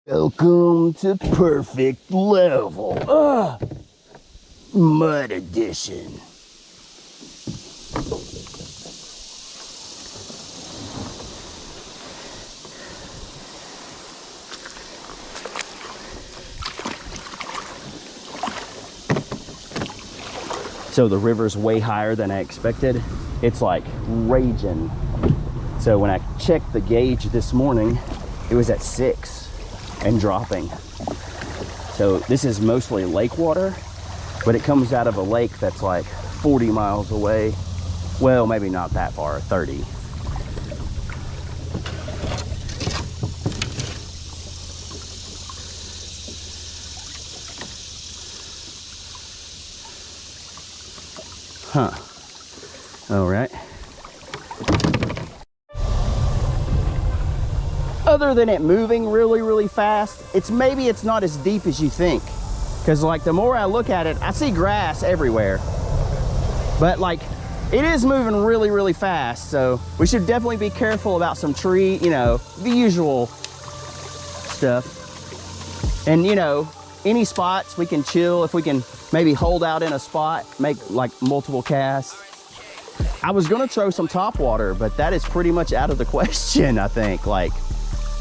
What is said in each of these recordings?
Welcome to perfect level. Mud edition. So the river's way higher than I expected. It's like raging. So when I checked the gauge this morning, it was at 6 and dropping. So this is mostly lake water, but it comes out of a lake that's like 40 miles away. Well, maybe not that far, 30. Huh. All right. Other than it moving really fast, maybe it's not as deep as you think. Because like the more I look at it, I see grass everywhere. But like it is moving really fast. So we should definitely be careful about some tree, you know, the usual stuff. And you know, any spots we can chill, if we can maybe hold out in a spot, make like multiple casts. I was gonna throw some top water, but that is pretty much out of the question, I think. Like,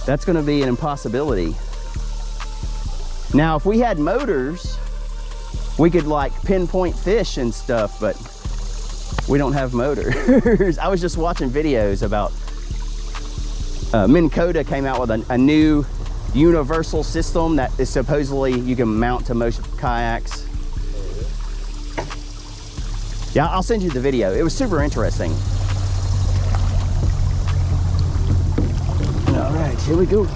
that's gonna be an impossibility. Now, if we had motors, we could like pinpoint fish and stuff, but we don't have motors. I was just watching videos about, Minn Kota came out with a new universal system that is supposedly you can mount to most kayaks. Yeah, I'll send you the video. It was super interesting. All right, here we go.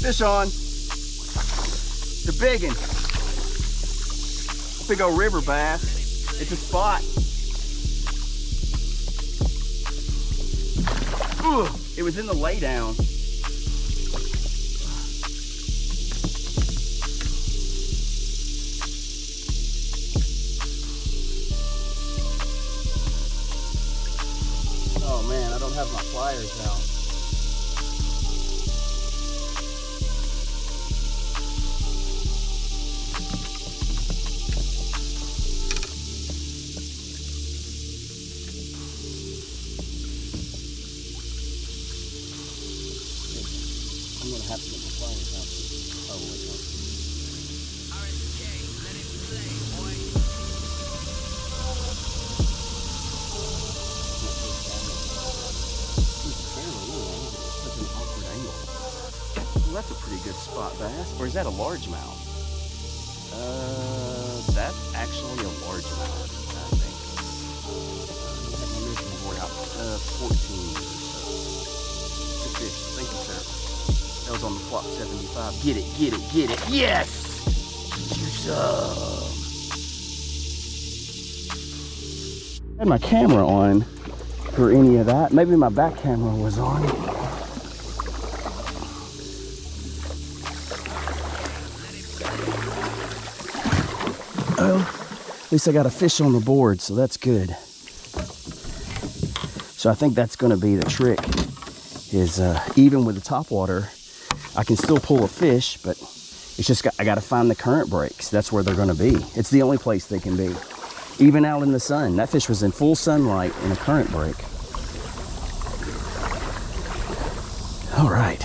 Fish on. It's a big one. Big old river bass. It's a spot. Ooh, it was in the laydown. Oh man, I don't have my pliers out. I'm gonna have to get my pliers out. Oh, wait, no. RSK, let it play, boy. Such an awkward angle. Well, that's a pretty good spot bass. Or is that a largemouth? That's actually a largemouth, I think. I have my measuring board out. 14 or so. Good fish. Thank you, sir. That was on the clock, 75. Get it. Yes! Get you some. I had my camera on for any of that. Maybe my back camera was on. Oh, at least I got a fish on the board, so that's good. So I think that's gonna be the trick, is even with the top water, I can still pull a fish, but it's just I gotta find the current breaks. That's where they're gonna be. It's the only place they can be. Even out in the sun. That fish was in full sunlight in a current break. All right.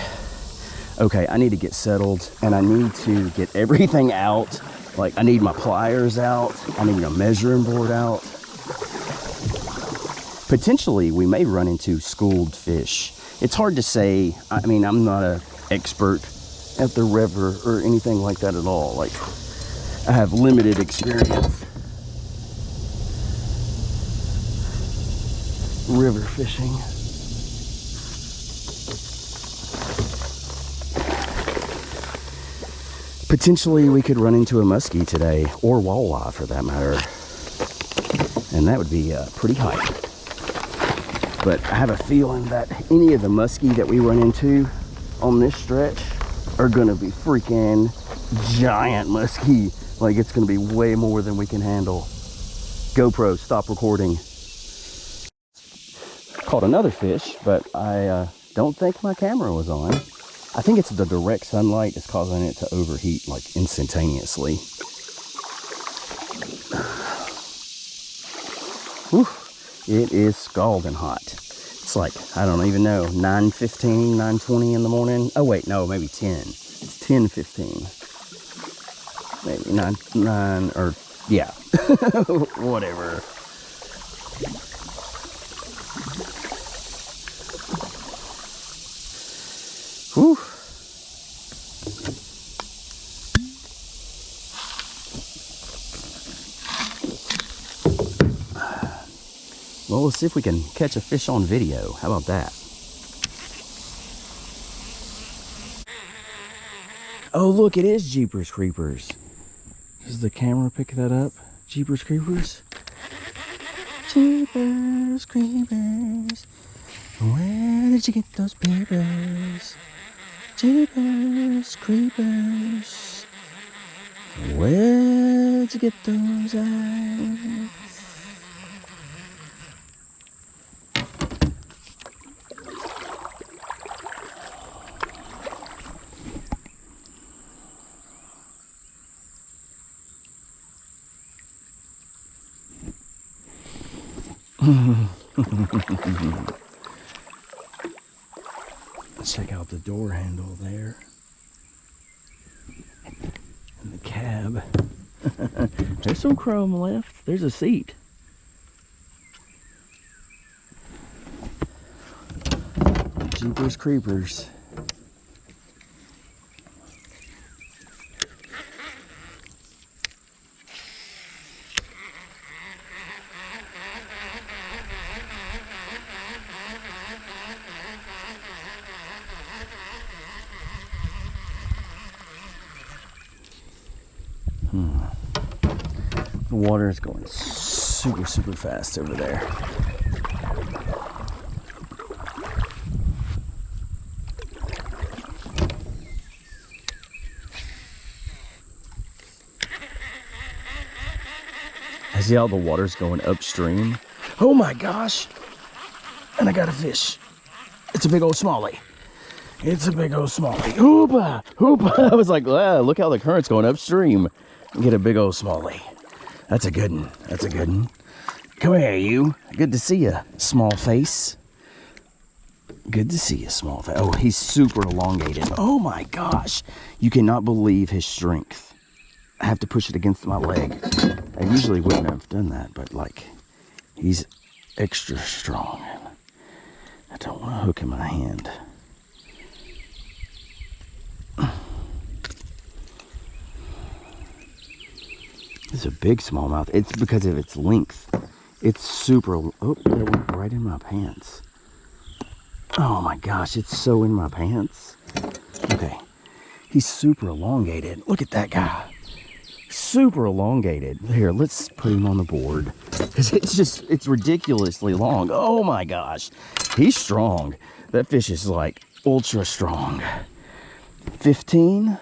Okay, I need to get settled and I need to get everything out. Like I need my pliers out. I need a measuring board out. Potentially we may run into schooled fish. It's hard to say. I mean, I'm not an expert at the river or anything like that at all. Like I have limited experience river fishing. Potentially we could run into a muskie today, or walleye for that matter, and that would be pretty hype. But I have a feeling that any of the muskie that we run into on this stretch are gonna be freaking giant muskie. Like it's gonna be way more than we can handle. GoPro, stop recording. Caught another fish, but I don't think my camera was on. I think it's the direct sunlight that's causing it to overheat like instantaneously. Whew. It is scalding hot. It's like, I don't even know, 9:15, 9:20 in the morning. Oh wait, no, maybe 10. It's 10:15. Maybe 9 or yeah, whatever. Whew. Well, let's see if we can catch a fish on video. How about that? Oh, look, it is Jeepers Creepers. Does the camera pick that up? Jeepers Creepers? Jeepers Creepers. Where did you get those papers? Jeepers Creepers. Where'd you get those eyes? Let's check out the door handle there. And the cab. There's some chrome left. There's a seat. Jeepers Creepers. The water is going super, super fast over there. I see how the water's going upstream. Oh my gosh! And I got a fish. It's a big old smallie. It's a big old smallie. Hoopa! Hoopa! I was like, ah, look how the current's going upstream. Get a big old smallie. That's a good one. That's a good one. Come here, you. Good to see you, small face. Good to see you, small face. Oh, he's super elongated. Oh my gosh. You cannot believe his strength. I have to push it against my leg. I usually wouldn't have done that, but like, he's extra strong. I don't want to hook in my hand. It's a big smallmouth. It's because of its length. It's super. Oh, that went right in my pants. Oh my gosh, it's so in my pants. Okay, he's super elongated. Look at that guy. Super elongated. Here, let's put him on the board because it's ridiculously long. Oh my gosh, he's strong. That fish is like ultra strong. 15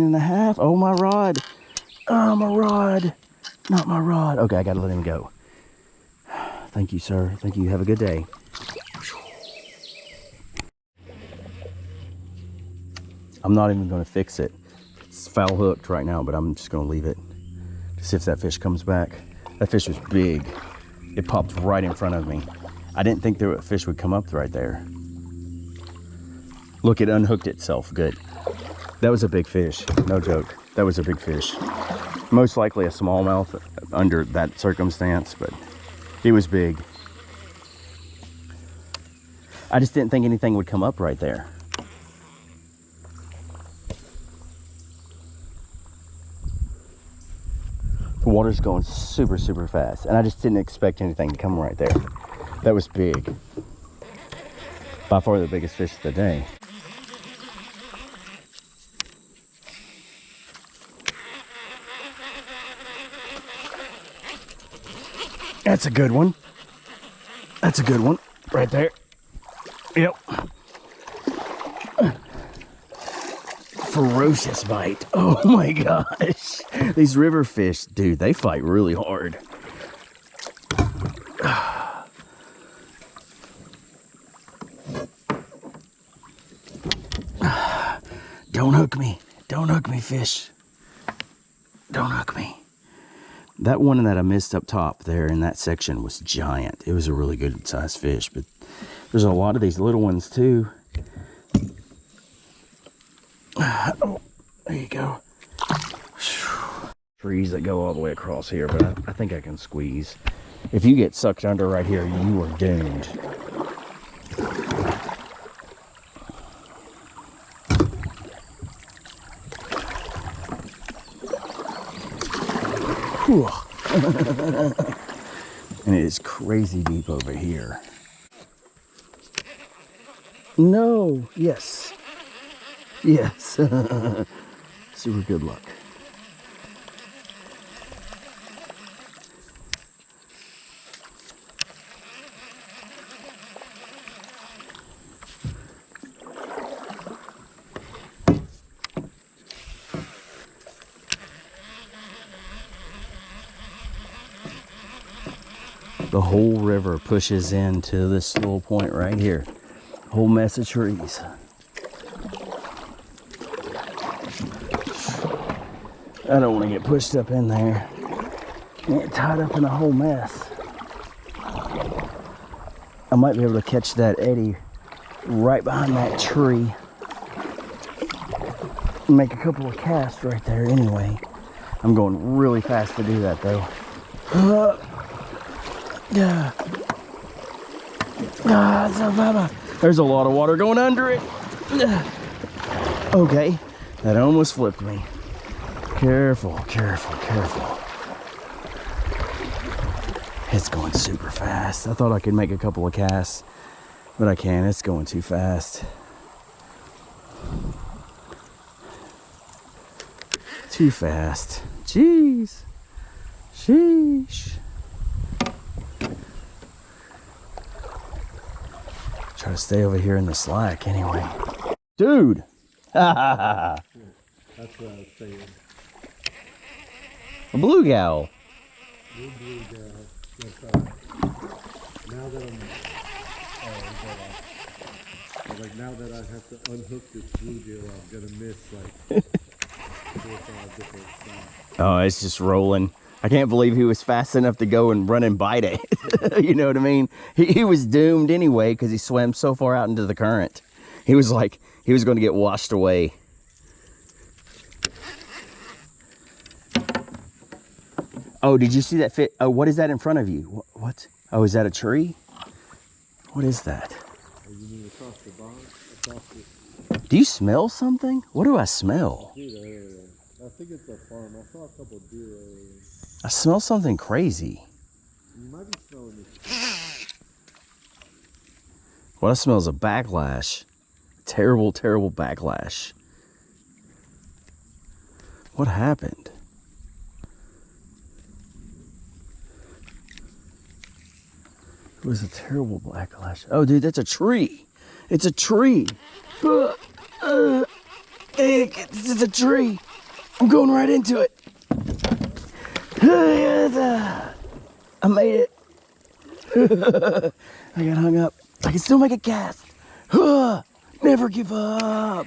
and a half. Oh, my rod. Oh, my rod. Not my rod. Okay, I gotta let him go. Thank you, sir. Thank you. Have a good day. I'm not even gonna fix it. It's foul hooked right now, but I'm just gonna leave it to see if that fish comes back. That fish was big. It popped right in front of me. I didn't think that fish would come up right there. Look, it unhooked itself. Good. That was a big fish. No joke. That was a big fish. Most likely a smallmouth under that circumstance, but it was big. I just didn't think anything would come up right there. The water's going super, super fast, and I just didn't expect anything to come right there. That was big. By far the biggest fish of the day. That's a good one. That's a good one right there. Yep. Ferocious bite. Oh my gosh. These river fish, dude, they fight really hard. Don't hook me. Don't hook me, fish. Don't hook me. That one that I missed up top there in that section was giant. It was a really good sized fish, but there's a lot of these little ones too. Oh, there you go. Trees that go all the way across here, but I think I can squeeze. If you get sucked under right here, you are doomed. And it is crazy deep over here. No, yes. Yes. Super good luck. The whole river pushes into this little point right here. Whole mess of trees. I don't want to get pushed up in there. Get tied up in a whole mess. I might be able to catch that eddy right behind that tree. Make a couple of casts right there anyway. I'm going really fast to do that though. There's a lot of water going under it. Okay, that almost flipped me. Careful, careful, careful. It's going super fast. I thought I could make a couple of casts, but I can't. It's going too fast. Too fast. Jeez. Sheesh. Try to stay over here in the slack anyway. Dude! That's what I was saying. A blue gal. Blue gal. Now that now that I have to unhook this bluegill, I'm gonna miss like 4 or 5 different spots. Oh, it's just rolling. I can't believe he was fast enough to go and run and bite it. You know what I mean? He was doomed anyway because he swam so far out into the current. He was like, he was going to get washed away. Oh, did you see that fit? Oh, what is that in front of you? What? Oh, is that a tree? What is that? Oh, you mean across the bottom? Across the... Do you smell something? What do I smell? I think it's a farm. I saw a couple of deer earlier. I smell something crazy. You might be smelling this. What I smell is a backlash. Terrible, terrible backlash. What happened? It was a terrible backlash. Oh, dude, that's a tree. It's a tree. It's a tree. I'm going right into it. I made it. I got hung up. I can still make a cast. Never give up.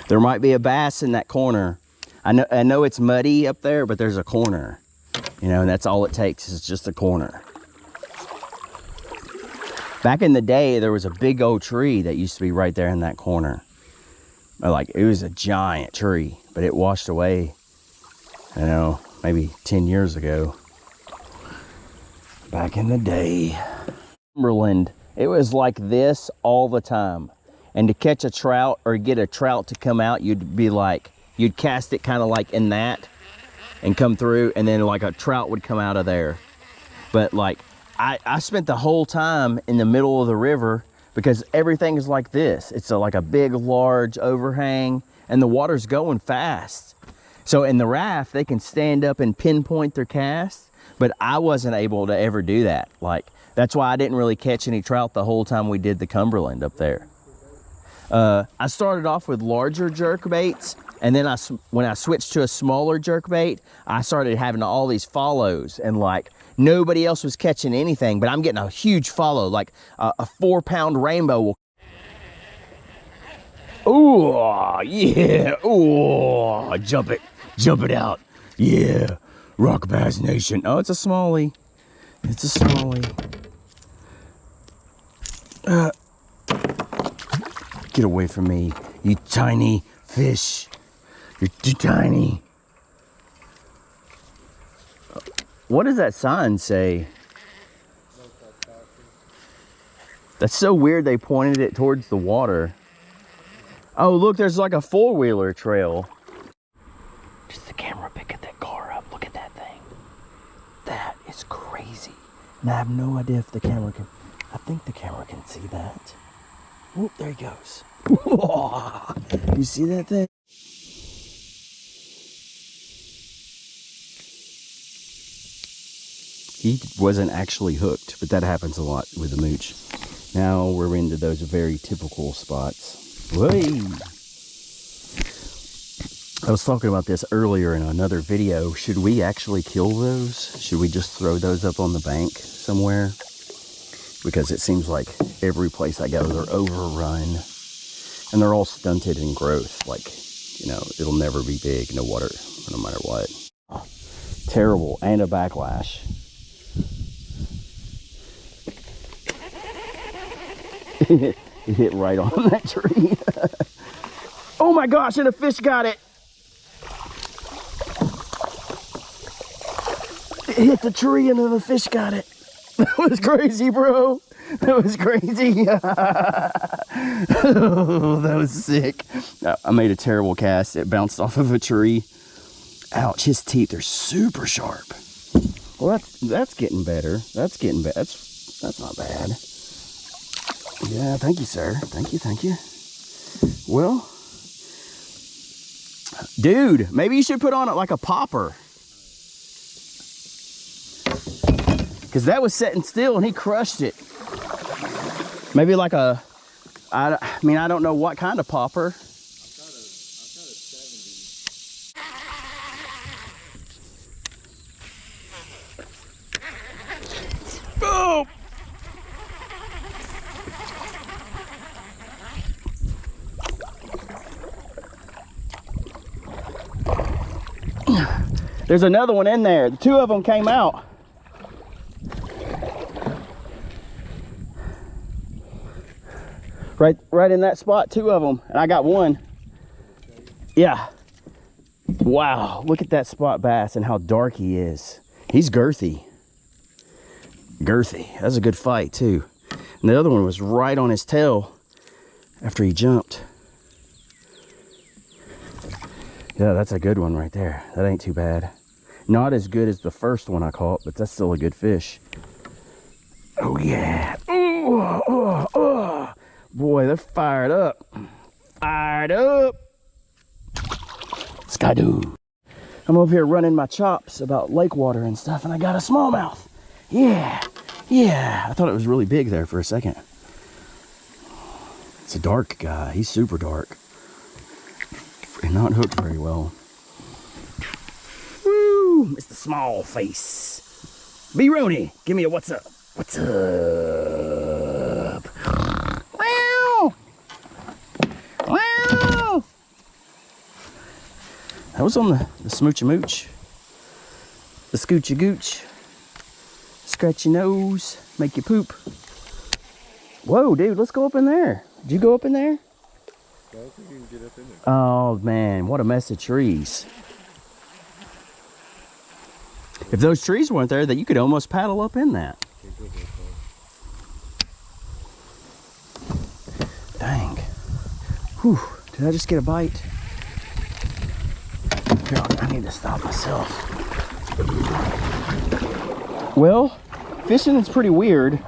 There might be a bass in that corner. I know it's muddy up there, but there's a corner. You know, and that's all it takes is just a corner. Back in the day, there was a big old tree that used to be right there in that corner. Like, it was a giant tree, but it washed away, I don't know, maybe 10 years ago. Back in the day. Cumberland, it was like this all the time. And to catch a trout or get a trout to come out, you'd be like, you'd cast it kind of like in that and come through, and then like a trout would come out of there. But like, I spent the whole time in the middle of the river because everything is like this. It's like a big, large overhang, and the water's going fast. So in the raft, they can stand up and pinpoint their cast, but I wasn't able to ever do that. Like, that's why I didn't really catch any trout the whole time we did the Cumberland up there. I started off with larger jerk baits, and then when I switched to a smaller jerk bait, I started having all these follows, and like nobody else was catching anything, but I'm getting a huge follow, like a 4-pound rainbow will. Oh yeah, oh, jump it out, yeah, Rock Bass Nation. Oh, it's a smallie, it's a smallie. Get away from me, you tiny fish. You're too tiny. What does that sign say? That's so weird they pointed it towards the water. Oh, look, there's like a 4-wheeler trail. Just the camera picking that car up. Look at that thing. That is crazy. And I have no idea if the camera can... I think the camera can see that. Whoop, there he goes. You see that thing? He wasn't actually hooked, but that happens a lot with the mooch. Now we're into those very typical spots. Whey! I was talking about this earlier in another video. Should we actually kill those? Should we just throw those up on the bank somewhere? Because it seems like every place I go, they're overrun. And they're all stunted in growth. Like, you know, it'll never be big, no water, no matter what. Oh, terrible, and a backlash. It hit right on that tree. Oh my gosh, and a fish got it. It hit the tree and then the fish got it. That was crazy, bro. That was crazy. Oh, that was sick. I made a terrible cast. It bounced off of a tree. Ouch, his teeth are super sharp. Well, that's getting better. That's getting better. That's not bad. Yeah, thank you, sir. Thank you. Well, dude, maybe you should put on it like a popper. Because that was sitting still and he crushed it. Maybe like a, I mean, I don't know what kind of popper. I've got a 70. Oh! There's another one in there. The 2 of them came out. Right in that spot, 2 of them, and I got 1. Yeah. Wow, look at that spot bass and how dark he is. He's girthy. Girthy. That's a good fight too. And the other one was right on his tail after he jumped. Yeah, that's a good one right there. That ain't too bad. Not as good as the first one I caught, but that's still a good fish. Oh yeah. Oh. Boy, they're fired up. Fired up. Skidoo. I'm over here running my chops about lake water and stuff, and I got a smallmouth. Yeah. I thought it was really big there for a second. It's a dark guy. He's super dark. And not hooked very well. Woo! It's the small face. B-Roni, give me a what's up. What's up? Wow! That was on the Smoochy Mooch. the scoochie gooch. Scratch your nose, make you poop. Whoa, dude, let's go up in there. Did you go up in there? I don't think you can get up in there. Oh man, what a mess of trees. If those trees weren't there, that you could almost paddle up in that. Can't go that far. Dang. Whew, did I just get a bite? God, I need to stop myself. Well, fishing is pretty weird.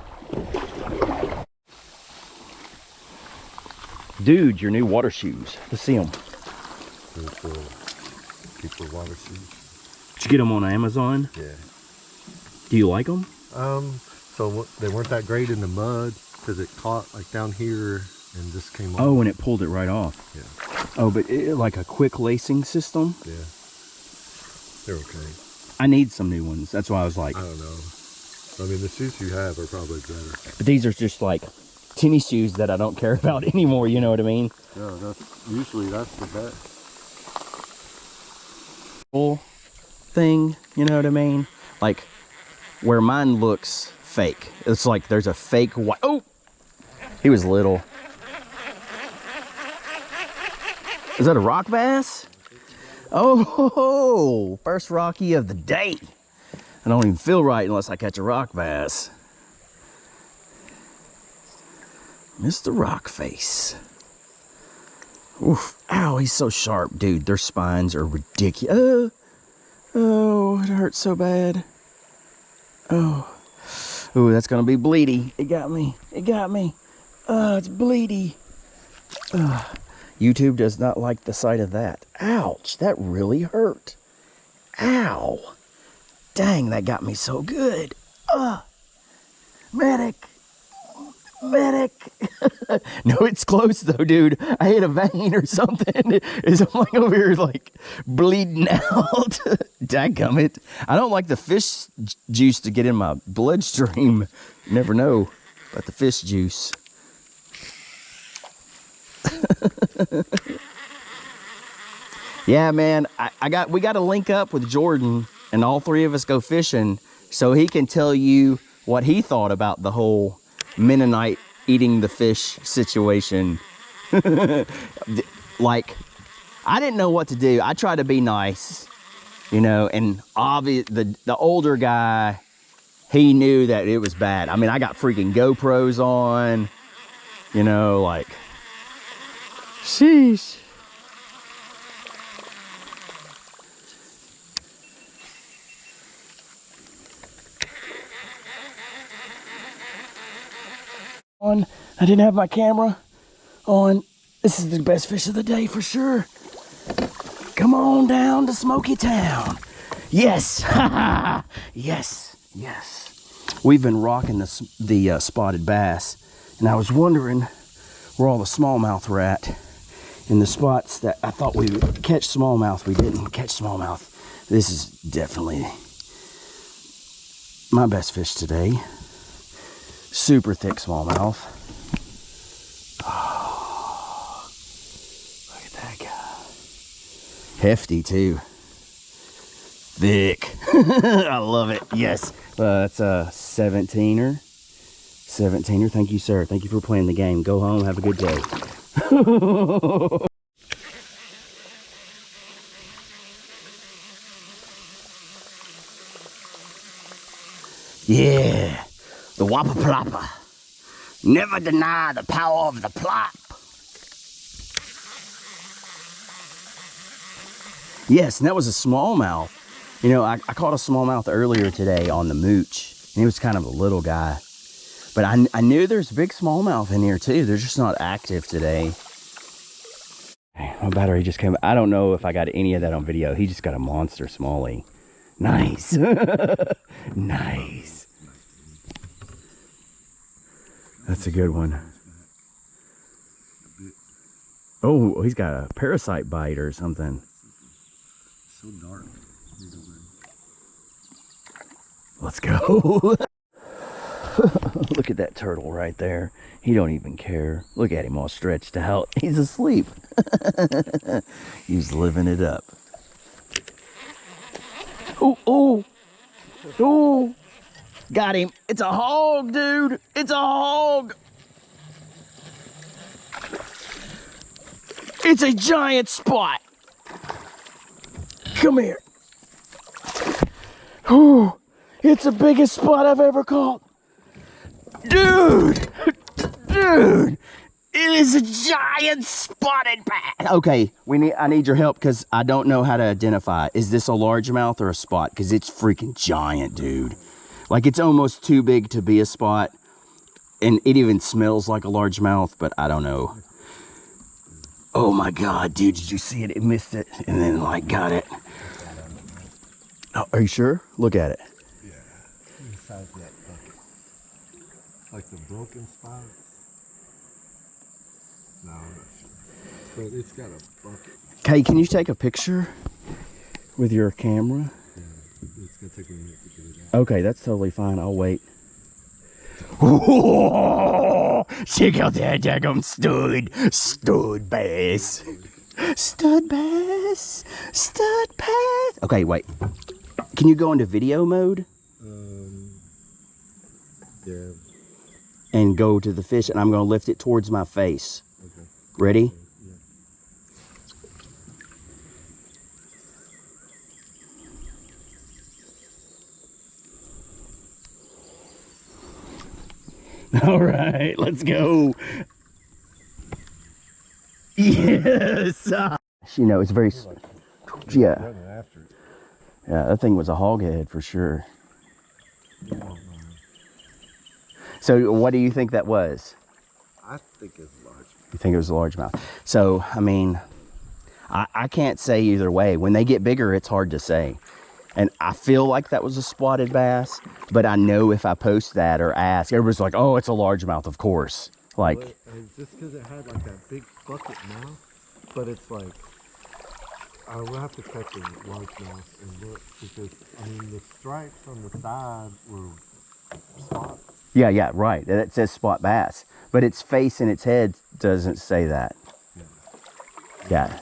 Dude, your new water shoes. Let's see them. People water shoes. Did you get them on Amazon? Yeah. Do you like them? So they weren't that great in the mud because it caught like down here and just came off. Oh, and it pulled it right off. Yeah. Oh, but like a quick lacing system? Yeah. They're okay. I need some new ones. That's why I was like. I don't know. I mean, the shoes you have are probably better. But these are just like tennis shoes that I don't care about anymore, you know what I mean? Yeah, that's the best. Full thing, you know what I mean? Like where mine looks fake. It's like there's a fake white. Oh, he was little. Is that a rock bass? Oh, first Rocky of the day. I don't even feel right unless I catch a rock bass. Mr. Rockface. Oof. Ow, he's so sharp, dude. Their spines are ridiculous. Oh, it hurts so bad. Oh. Ooh, that's gonna be bleedy. It got me. It got me. It's bleedy. YouTube does not like the sight of that. Ouch, that really hurt. Ow. Dang, that got me so good. Medic. Medic. No, it's close though, dude. I hit a vein or something. Is I'm like over here like bleeding out. Dadgummit. I don't like the fish juice to get in my bloodstream. You never know about the fish juice. Yeah, man. We got to link up with Jordan and all three of us go fishing so he can tell you what he thought about the whole Mennonite eating the fish situation. Like, I didn't know what to do. I tried to be nice, you know, and obvious the older guy, he knew that it was bad. I mean, I got freaking GoPros on, you know, like, sheesh. I didn't have my camera on. This is the best fish of the day for sure. Come on down to Smoky Town. Yes, yes, yes. We've been rocking the spotted bass, and I was wondering where all the smallmouth were at. In the spots that I thought we would catch smallmouth, we didn't catch smallmouth. This is definitely my best fish today. Super thick smallmouth. Oh, look at that guy. Hefty too. Thick. I love it. Yes. That's a 17er. 17er. Thank you, sir. Thank you for playing the game. Go home. Have a good day. Yeah. The whopper plopper. Never deny the power of the plop. Yes, and that was a smallmouth. You know, I caught a smallmouth earlier today on the mooch, and he was kind of a little guy. But I knew there's big smallmouth in here too. They're just not active today. My battery just came. I don't know if I got any of that on video. He just got a monster smallie. Nice. Nice. That's a good one. Oh, he's got a parasite bite or something. So dark. Let's go. Look at that turtle right there. He don't even care. Look at him all stretched out. He's asleep. He's living it up. Oh, oh, Ooh, got him. It's a hog, dude. It's a hog. It's a giant spot. Come here. Ooh, it's the biggest spot I've ever caught. Dude, dude, it is a giant spotted bass. Okay, I need your help because I don't know how to identify. Is this a largemouth or a spot? Because it's freaking giant, dude. Like, it's almost too big to be a spot. And it even smells like a largemouth, but I don't know. Oh my God, dude, did you see it? It missed it and then like got it. Oh, are you sure? Look at it. Yeah. Inside that bucket. Like the broken spots. No, I'm not sure. But it's got a bucket. Okay, can you take a picture with your camera? Yeah, it's gonna take a minute to get it out. Okay, that's totally fine. I'll wait. Whoa, check out that daggum stud bass. Stud bass. Stud bass. Okay, wait. Can you go into video mode? Yeah. And go to the fish, and I'm gonna lift it towards my face. Okay. Ready? Yeah. All right, let's go. Yes. You know, it's very, yeah. Running after it. Yeah, that thing was a hog head for sure. So what do you think that was? I think it's large. You think it was a largemouth? So, I mean, I can't say either way. When they get bigger, it's hard to say. And I feel like that was a spotted bass, but I know if I post that or ask, everybody's like, oh, it's a largemouth, of course. Like, But it's just because it had like that big bucket mouth, but it's like, I will have to catch a largemouth and look, because, I mean, the stripes on the side were spots. yeah, right. It says spot bass, but its face and its head doesn't say that. Yeah.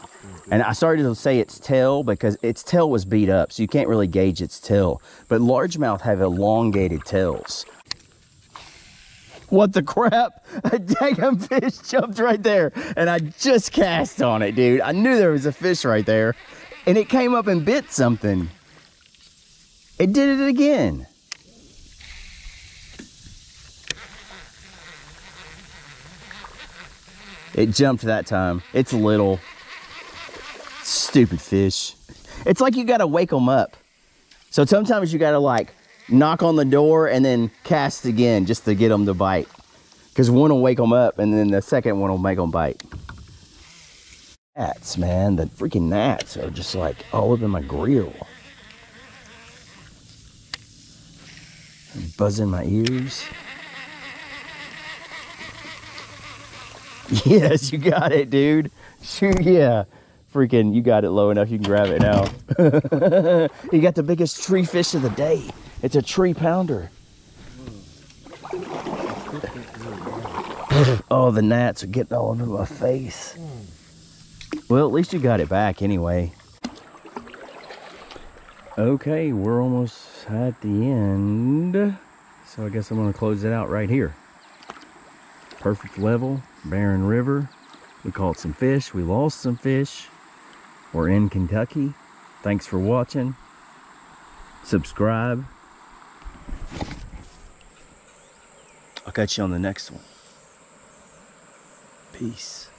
And I started to say its tail because its tail was beat up, so you can't really gauge its tail. But largemouth have elongated tails. What the crap? A daggum fish jumped right there, and I just cast on it, dude. I knew there was a fish right there, and it came up and bit something. It did it again. It jumped that time. It's little. Stupid fish. It's like you gotta wake them up. So sometimes you gotta like knock on the door and then cast again just to get them to bite. Because one will wake them up and then the second one will make them bite. Gnats, man, the freaking gnats are just like all up in my grill. Buzzing my ears. Yes, you got it, dude. Sure, yeah. Freaking, you got it low enough, you can grab it now. You got the biggest tree fish of the day. It's a tree pounder. Oh, the gnats are getting all over my face. Well, at least you got it back anyway. Okay, we're almost at the end. So I guess I'm gonna close it out right here. Perfect level, barren river. We caught some fish, we lost some fish. We're in Kentucky. Thanks for watching. Subscribe. I'll catch you on the next one. Peace.